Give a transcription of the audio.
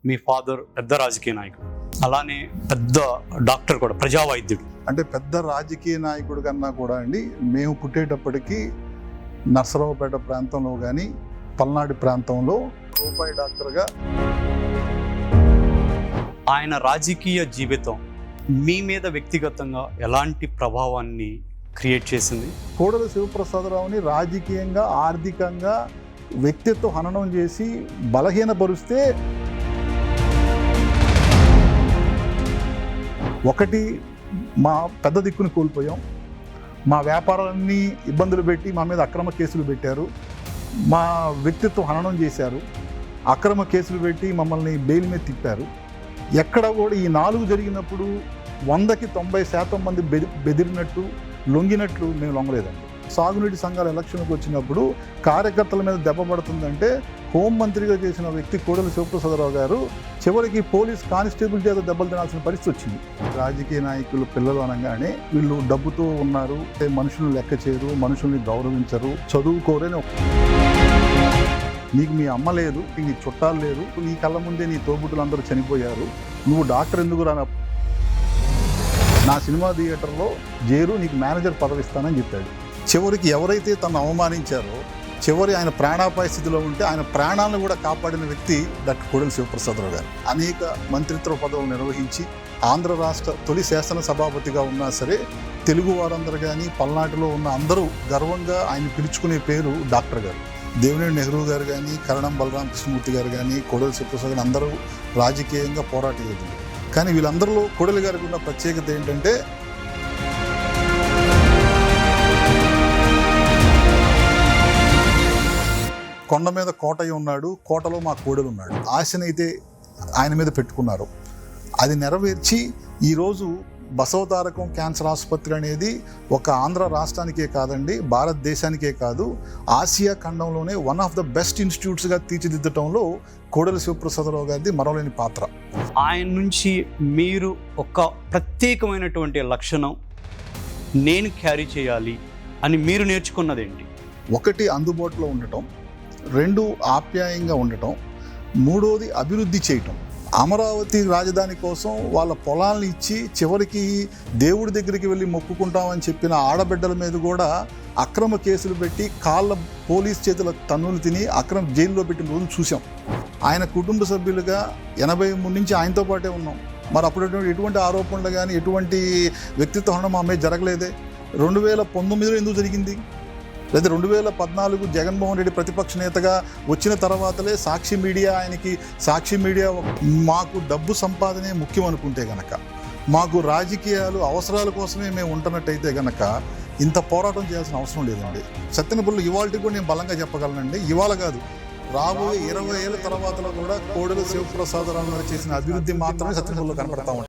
మీ father పెద్ద రాజకీయ నాయకుడు, అలానే పెద్ద డాక్టర్ కూడా, ప్రజా వైద్యుడు. అంటే పెద్ద రాజకీయ నాయకుడు కన్నా కూడా అండి, మేము పుట్టేటప్పటికి నర్సరావుపేట ప్రాంతంలో కానీ పల్నాడు ప్రాంతంలో రూపాయి డాక్టర్గా. ఆయన రాజకీయ జీవితం మీ మీద వ్యక్తిగతంగా ఎలాంటి ప్రభావాన్ని క్రియేట్ చేసింది? కోడెల శివప్రసాదరావుని రాజకీయంగా, ఆర్థికంగా, వ్యక్తిత్వ హననం చేసి బలహీనపరుస్తే, ఒకటి మా పెద్ద దిక్కుని కోల్పోయాం, మా వ్యాపారాలన్నీ ఇబ్బందులు పెట్టి మా మీద అక్రమ కేసులు పెట్టారు, మా వ్యక్తిత్వం హననం చేశారు, అక్రమ కేసులు పెట్టి మమ్మల్ని బెయిల్ మీద తిప్పారు. ఎక్కడ కూడా ఈ 4 జరిగినప్పుడు 100కి 90% మంది బెదిరినట్టు, లొంగినట్లు మేము లొంగలేదండి. సాగునీటి సంఘాల ఎలక్షన్కి వచ్చినప్పుడు కార్యకర్తల మీద దెబ్బ పడుతుందంటే హోంమంత్రిగా చేసిన వ్యక్తి కోడెల శివప్రసాదరావు గారు చివరికి పోలీస్ కానిస్టేబుల్ చేత దెబ్బలు తినాల్సిన పరిస్థితి వచ్చింది. రాజకీయ నాయకులు పిల్లలు అనగానే వీళ్ళు డబ్బుతో ఉన్నారు, మనుషులను లెక్క చేయరు, మనుషుల్ని గౌరవించరు, చదువుకోరని. నీకు మీ అమ్మ లేదు, నీ చుట్టాలు లేరు, నీ కళ్ళ ముందే నీ తోబుట్టులు అందరూ చనిపోయారు, నువ్వు డాక్టర్ ఎందుకు రాన, నా సినిమా థియేటర్లో చేరు, నీకు మేనేజర్ పదవి ఇస్తానని చెప్పాడు. చివరికి ఎవరైతే తను అవమానించారో, చివరి ఆయన ప్రాణాపాయ స్థితిలో ఉంటే ఆయన ప్రాణాలను కూడా కాపాడిన వ్యక్తి డాక్టర్ కోడెల శివప్రసాదరావు గారు. అనేక మంత్రిత్వ పదవులు నిర్వహించి ఆంధ్ర రాష్ట్ర తొలి శాసన సభాపతిగా ఉన్నా సరే, తెలుగు వారందరూ కానీ పల్నాటిలో ఉన్న అందరూ గర్వంగా ఆయన పిలుచుకునే పేరు డాక్టర్ గారు. దేవినేని నెహ్రూ గారు కానీ, కరణం బలరామ కృష్ణమూర్తి గారు కానీ, కోడెల శివప్రసాద్ గారు అందరూ రాజకీయంగా పోరాట యోధులు. కానీ వీళ్ళందరిలో కోడెల గారికి ఉన్న ప్రత్యేకత ఏంటంటే, కొండ మీద కోటయ్య ఉన్నాడు, కోటలో మా కోడెలు ఉన్నాడు. ఆశనైతే ఆయన మీద పెట్టుకున్నారు, అది నెరవేర్చి ఈరోజు బసవతారకం క్యాన్సర్ ఆసుపత్రి అనేది ఒక ఆంధ్ర రాష్ట్రానికే కాదండి, భారతదేశానికే కాదు, ఆసియా ఖండంలోనే వన్ ఆఫ్ ద బెస్ట్ ఇన్స్టిట్యూట్స్గా తీర్చిదిద్దటంలో కోడెల శివప్రసాదరావు గారిది మరవలేని పాత్ర. ఆయన నుంచి మీరు ఒక ప్రత్యేకమైనటువంటి లక్షణం నేను క్యారీ చేయాలి అని మీరు నేర్చుకున్నదేంటి? ఒకటి, అందుబాటులో ఉండటం. 2, ఆప్యాయంగా ఉండటం. 3వది, అభివృద్ధి చేయటం. అమరావతి రాజధాని కోసం వాళ్ళ పొలాలను ఇచ్చి చివరికి దేవుడి దగ్గరికి వెళ్ళి మొక్కుకుంటామని చెప్పిన ఆడబిడ్డల మీద కూడా అక్రమ కేసులు పెట్టి కాళ్ళ పోలీస్ చేతుల తన్నులు తిని అక్రమ జైల్లో పెట్టిన రోజులు చూసాం. ఆయన కుటుంబ సభ్యులుగా 83 నుంచి ఆయనతో పాటే ఉన్నాం. మరి అప్పుడు ఎటువంటి ఆరోపణలు కానీ, ఎటువంటి వ్యక్తిత్వ హననం మా మీద జరగలేదే. 2019లో ఎందుకు జరిగింది? లేదా 2014 జగన్మోహన్ రెడ్డి ప్రతిపక్ష నేతగా వచ్చిన తర్వాతలే సాక్షి మీడియా ఆయనకి, సాక్షి మీడియా మాకు డబ్బు సంపాదనే ముఖ్యం అనుకుంటే గనక, మాకు రాజకీయాలు అవసరాల కోసమే మేము ఉంటున్నట్టయితే గనక ఇంత పోరాటం చేయాల్సిన అవసరం లేదండి. సత్యనపల్లి ఇవాళకి కూడా నేను బలంగా చెప్పగలనండి, ఇవాళ కాదు, రాబోయే 20 ఏళ్ళ తర్వాత కూడా కోడెల శివప్రసాదరావు గారు చేసిన అభివృద్ధి మాత్రమే సత్యనపల్లిలో కనపడతా ఉంటుంది.